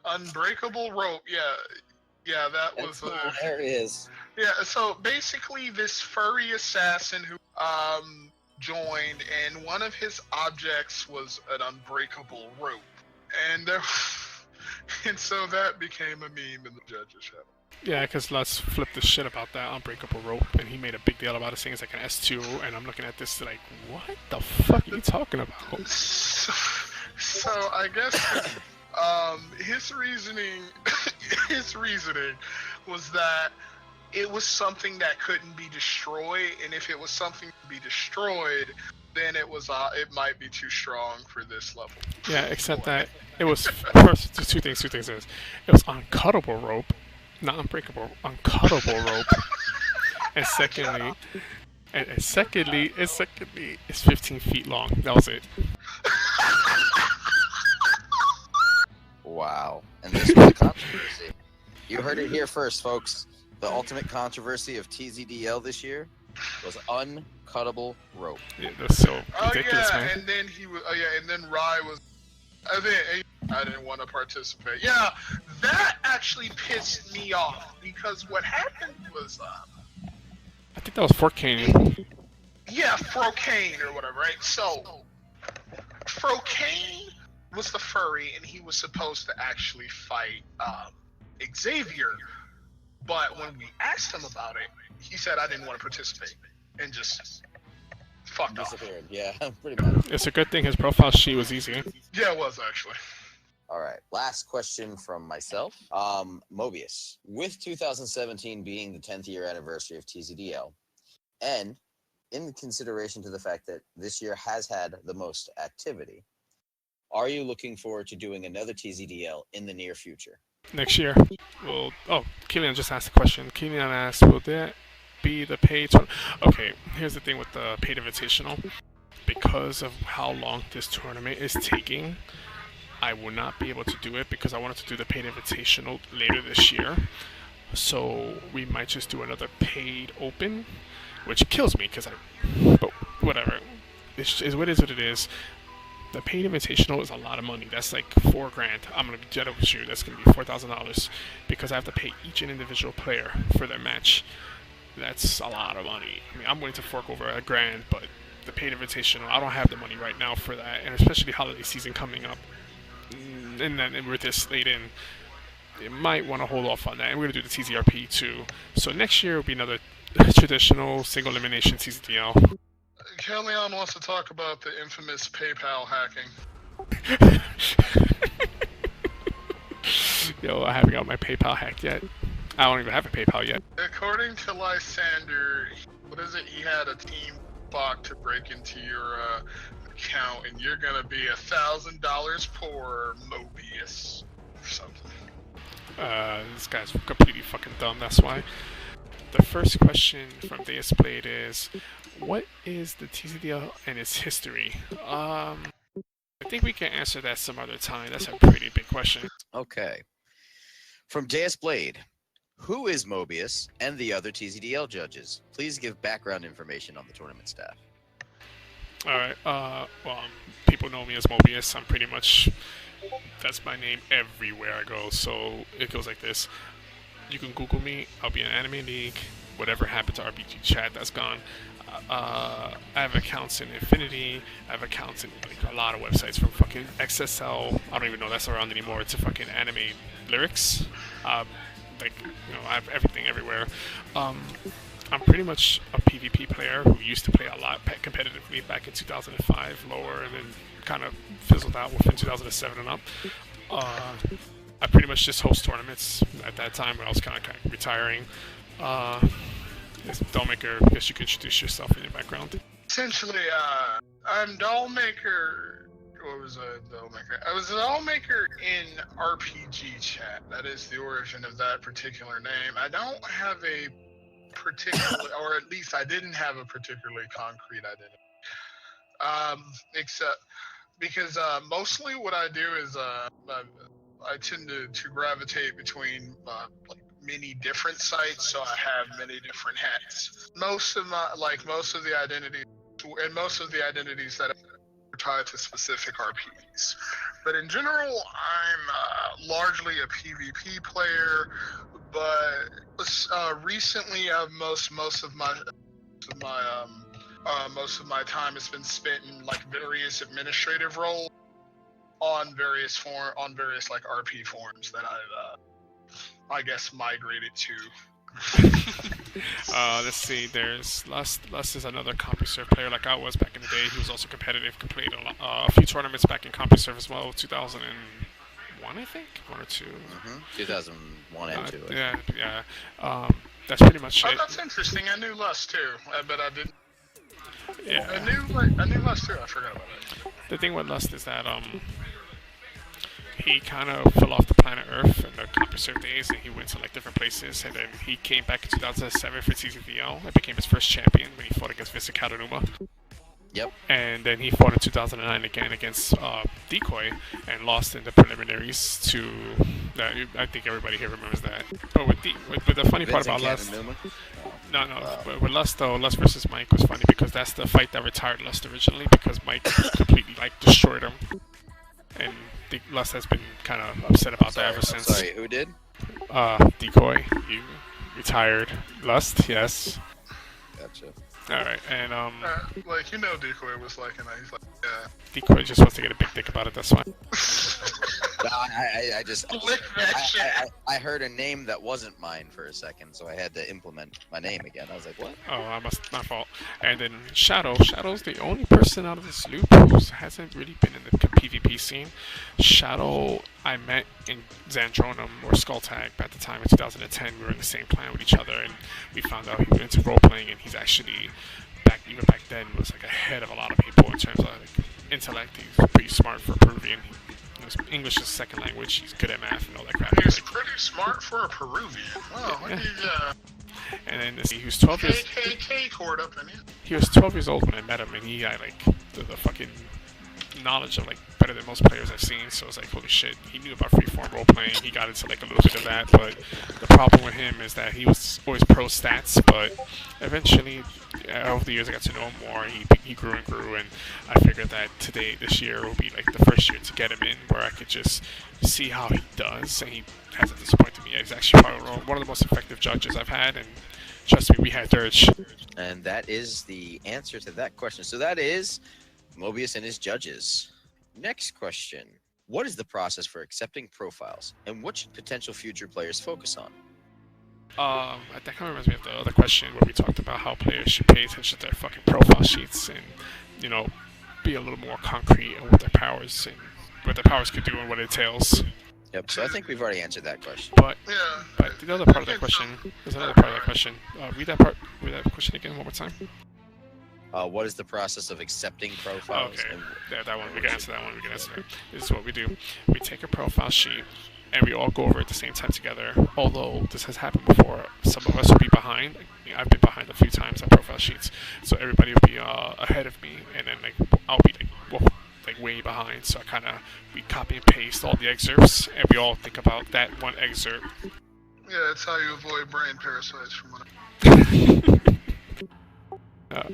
Unbreakable rope, yeah, that was hilarious. Yeah, so basically this furry assassin who joined, and one of his objects was an unbreakable rope, and so that became a meme in the judges' show. Yeah, because Lutz flipped the shit about that unbreakable rope, and he made a big deal about it, saying it's like an S2, and I'm looking at this like, what the fuck are you talking about? So I guess his reasoning was that it was something that couldn't be destroyed, and if it was something to be destroyed, then it might be too strong for this level. Yeah, except that it was first two things. It was uncuttable rope, not unbreakable, uncuttable rope. And secondly, it's 15 feet long. That was it. Wow. And this was a controversy. You heard it here first, folks. The ultimate controversy of TZDL this year was uncuttable rope. Yeah, that's so ridiculous, man. And then and then Rye was. I didn't want to participate. Yeah, that actually pissed me off because what happened was. I think that was Forkane. Yeah, Frocane or whatever, right? So, Frocane was the furry, and he was supposed to actually fight Xavier. But when we asked him about it, he said, I didn't want to participate, and just fucked off. Yeah, pretty much. It's a good thing his profile sheet was easy. Yeah, it was actually. All right, last question from myself. Mobius, with 2017 being the 10th year anniversary of TZDL, and in consideration to the fact that this year has had the most activity, are you looking forward to doing another TZDL in the near future? Next year. Keileon just asked a question. Keileon asked, will that be the paid tournament? Okay, here's the thing with the paid invitational. Because of how long this tournament is taking, I will not be able to do it because I wanted to do the paid invitational later this year. So we might just do another paid open, which kills me but whatever. It's what it is. The paid invitational is a lot of money. That's like $4,000. I'm gonna jet up with you. That's gonna be $4,000 because I have to pay each and individual player for their match. That's a lot of money. I mean, I'm willing to fork over $1,000, but the paid invitational, I don't have the money right now for that, and especially holiday season coming up. And then we're this late in, you might want to hold off on that. And we're going to do the TZRP too. So next year will be another traditional single elimination TZDL. Keileon wants to talk about the infamous PayPal hacking. Yo, I haven't got my PayPal hacked yet. I don't even have a PayPal yet. According to Lysander, he had a team bot to break into your account, and you're gonna be $1,000 poor, Mobius, or something. This guy's completely fucking dumb. That's why. The first question from Deus Blade is, what is the TZDL and its history? I think we can answer that some other time. That's a pretty big question. Okay. From Deus Blade, who is Mobius and the other TZDL judges? Please give background information on the tournament staff. Alright, people know me as Mobius. I'm pretty much, that's my name everywhere I go, so it goes like this. You can Google me, I'll be in Anime League, whatever happened to RPG Chat, that's gone. I have accounts in Infinity, I have accounts in like a lot of websites from fucking XSL, I don't even know that's around anymore, to fucking Anime Lyrics. I have everything everywhere. I'm pretty much a PvP player who used to play a lot competitively back in 2005, lower, and then kind of fizzled out within 2007 and up. I pretty much just host tournaments at that time when I was kind of retiring. Dollmaker, I guess you could introduce yourself in your background. Essentially, I'm Dollmaker. What was a Dollmaker? I was a Dollmaker in RPG Chat. That is the origin of that particular name. I don't have a particular, or at least I didn't have a particularly concrete identity. Except because mostly what I do is I tend to gravitate between many different sites, so I have many different hats. Most of the identities that are tied to specific RPs. But in general, I'm largely a PvP player. But recently, most of my time has been spent in like various administrative roles on various like RP forums that I've I guess migrated to. Let's see. There's Lust is another CompuServe player like I was back in the day. He was also competitive. Completed a few tournaments back in CompuServe as well. 2001, I think, 1 or 2. 2001 and 2. Yeah. That's pretty much Oh, it. that's interesting. I knew Lust too, but I didn't. Yeah. I knew Lust too. I forgot about it. The thing with Lust is that he kind of fell off the planet Earth in the CompuServe days, and he went to like different places. And then he came back in 2007 for TZDL and became his first champion when he fought against Visa Katanuma. Yep. And then he fought in 2009 again against Decoy and lost in the preliminaries to. I think everybody here remembers that. But with the funny part about Lust. No. But with Lust though, Lust versus Mike was funny because that's the fight that retired Lust originally because Mike completely like destroyed him. And Lust has been kind of upset about that ever since. Sorry, who did? Decoy, you retired Lust, yes. Gotcha. All right, and Like Decoy was like, and he's like, yeah. Decoy just wants to get a big dick about it. That's fine. No, I just Lick that shit. I heard a name that wasn't mine for a second, so I had to implement my name again. I was like, what? Oh, my fault. And then Shadow's the only person out of this loop who hasn't really been in the PvP scene. Shadow, I met in Zandronum or Skulltag at the time in 2010. We were in the same clan with each other, and we found out he was into role playing, and he's actually even back then was like ahead of a lot of people in terms of like intellect. He's pretty smart for Peruvian. English is second language. He's good at math and all that crap. He's pretty smart for a Peruvian. Oh, yeah. And then he was 12 years. KKK cord up in here. He was 12 years old when I met him, and he had like the fucking knowledge of like better than most players I've seen. So it's like holy shit. He knew about freeform role playing. He got into like a little bit of that, but the problem with him is that he was always pro stats, but eventually over the years I got to know him more. He grew and grew, and I figured that this year will be like the first year to get him in where I could just see how he does, and he hasn't disappointed me. He's actually probably one of the most effective judges I've had, and trust me, we had Dirge. And that is the answer to that question. So that is Mobius and his judges. Next question. What is the process for accepting profiles, and what should potential future players focus on? That kind of reminds me of the other question where we talked about how players should pay attention to their fucking profile sheets and, be a little more concrete on what their powers could do and what it entails. Yep, so I think we've already answered that question. But Yeah. but the other part of that question, there's another part of that question. Read that question again one more time. What is the process of accepting profiles? Okay, and- yeah, that one. We can answer that one. This is what we do. We take a profile sheet, and we all go over it at the same time together. Although this has happened before, some of us will be behind. I've been behind a few times on profile sheets, so everybody will be ahead of me, and then I'll be way behind. So we copy and paste all the excerpts, and we all think about that one excerpt. Yeah, that's how you avoid brain parasites from what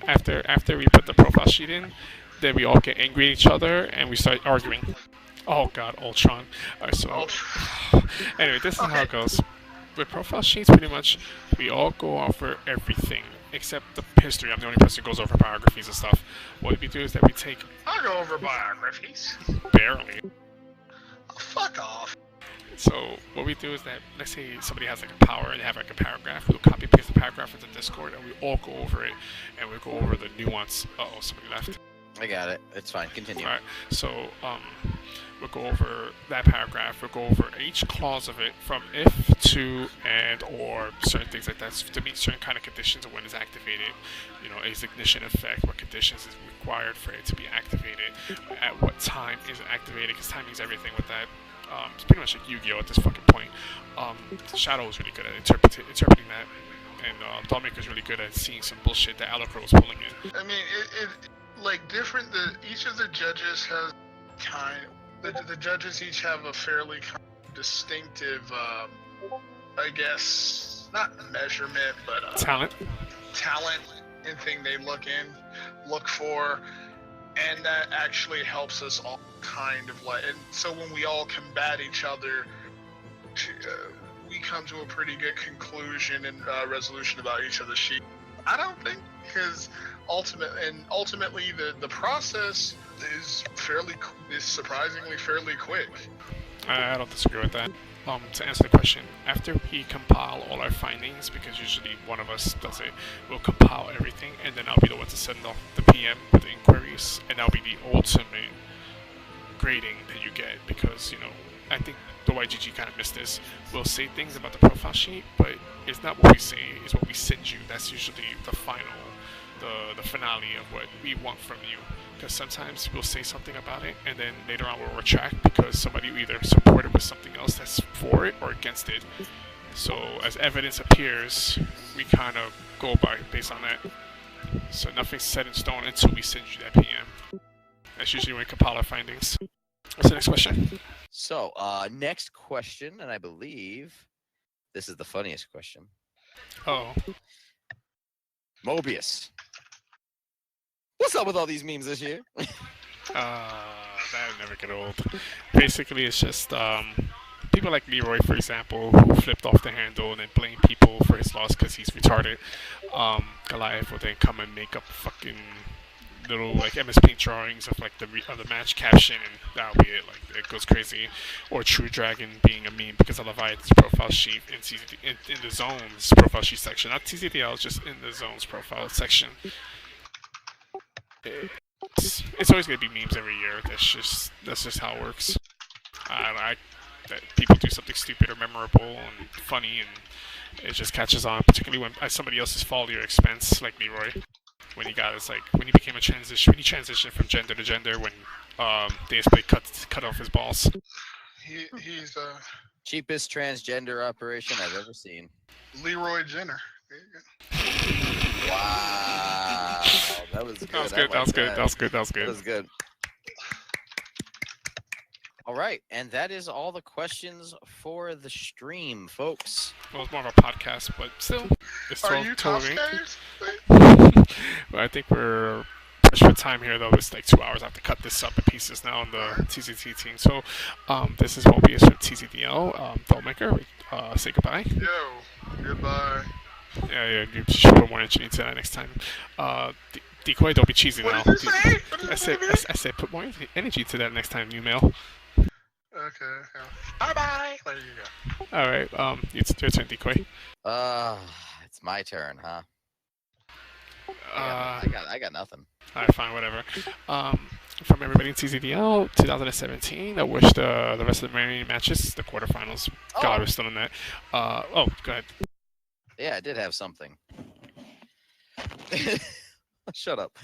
After we put the profile sheet in, then we all get angry at each other and we start arguing. Oh god, Ultron. Alright, so anyway, this is how it goes. With profile sheets, pretty much we all go over everything except the history. I'm the only person who goes over biographies and stuff. What we do is that we take I go over biographies. barely. Oh, fuck off. So what we do is that, let's say somebody has like a power and they have like a paragraph, we'll copy paste the paragraph into Discord and we all go over it and we go over the nuance. Uh-oh, somebody left. I got it. It's fine. Continue. Alright, so we'll go over that paragraph, we'll go over each clause of it from if to and or certain things like that to meet certain kind of conditions of when it's activated. Its ignition effect, what conditions is required for it to be activated, at what time is it activated, because time means everything with that. It's pretty much like Yu-Gi-Oh! At this fucking point. Shadow is really good at interpreting that, and Dollmaker's really good at seeing some bullshit that Alacro was pulling in. I mean, each of the judges has the judges each have a fairly distinctive, I guess, not measurement, but Talent and thing they look for, and that actually helps us all kind of and so when we all combat each other, we come to a pretty good conclusion and resolution about each other's sheet. I don't think, because ultimately the process is surprisingly fairly quick. I don't disagree with that. To answer the question, after we compile all our findings, because usually one of us does it, we'll compile everything, and then I'll be the one to send off the PM with the inquiries, and that'll be the ultimate grading that you get, because, I think the YGG kind of missed this. We'll say things about the profile sheet, but it's not what we say, it's what we send you. That's usually the finale of what we want from you. Because sometimes we'll say something about it, and then later on we'll retract because somebody will either support it with something else that's for it or against it. So as evidence appears, we kind of go based on that. So nothing's set in stone until we send you that PM. That's usually when we compile our findings. What's the next question? So, next question, and I believe this is the funniest question. Oh. Mobius. What's up with all these memes this year? That never get old. Basically, it's just people like Leroy, for example, who flipped off the handle and then blamed people for his loss because he's retarded. Goliath will then come and make up fucking little like MS Paint drawings of like the match caption, and that'll be it. Like it goes crazy. Or True Dragon being a meme because of Leviathan's profile sheet in the zones profile sheet section, not TZDL, just in the zones profile section. It's always gonna be memes every year. That's just how it works. That people do something stupid or memorable and funny, and it just catches on. Particularly when at somebody else's fault or expense, like Leroy, when he became when he transitioned from gender to gender, when DSP cut off his balls. He's cheapest transgender operation I've ever seen. Leroy Jenner. There you go. Wow, that was good. That was good. That was good. All right, and that is all the questions for the stream, folks. Well, it's more of a podcast, but still, it's Are still you totally. Coscayers? I think we're pushed for time here, though. It's like 2 hours. I have to cut this up in pieces now on the TZT team. So, this is Mobius from TZDL. Filmmaker, say goodbye. Yo, goodbye. Yeah, you should put more energy into that next time. Decoy, don't be cheesy now. What did you say? I said put more energy to that next time you mail. Okay. Bye. There you go. All right. It's your turn, Decoy. It's my turn, huh? I got nothing. All right, fine, whatever. From everybody in TZDL 2017, I wish the rest of the remaining matches, the quarterfinals. God, we're still in that. Go ahead. Yeah, I did have something. Shut up.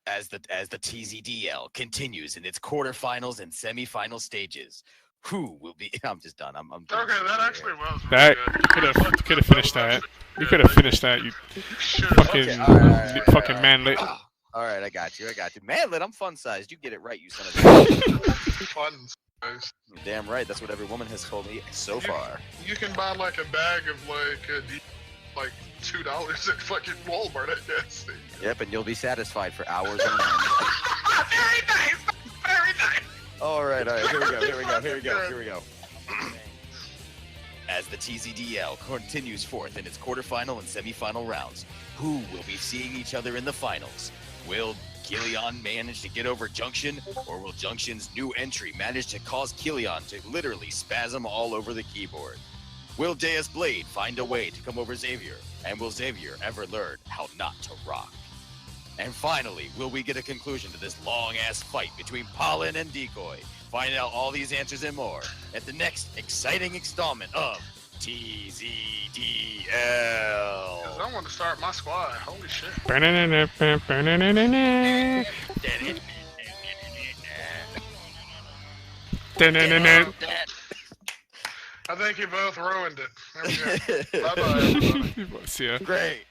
As the TZDL continues in its quarterfinals and semifinal stages, who will be? I'm just done. I'm Okay, that actually was. That really good. you could have finished that. You could have finished that. You fucking fucking manlet. All right, I got you. Manlet, I'm fun sized. You get it right, you son of a bitch. Fun size. Damn right. That's what every woman has told me so far. You can buy like a bag of like $2 at fucking Walmart, I guess. Yep, and you'll be satisfied for hours on end. Very nice. Very nice. All right. Here we go. As the TZDL continues forth in its quarterfinal and semifinal rounds, who will be seeing each other in the finals? Will Keileon manage to get over Junction, or will Junction's new entry manage to cause Keileon to literally spasm all over the keyboard? Will Deus Blade find a way to come over Xavier, and will Xavier ever learn how not to rock? And finally, will we get a conclusion to this long-ass fight between Pollen and Decoy? Find out all these answers and more at the next exciting installment of TZDL. Because I want to start my squad. Holy shit. I think you both ruined it. There we go. Bye-bye, everybody. See ya. Great.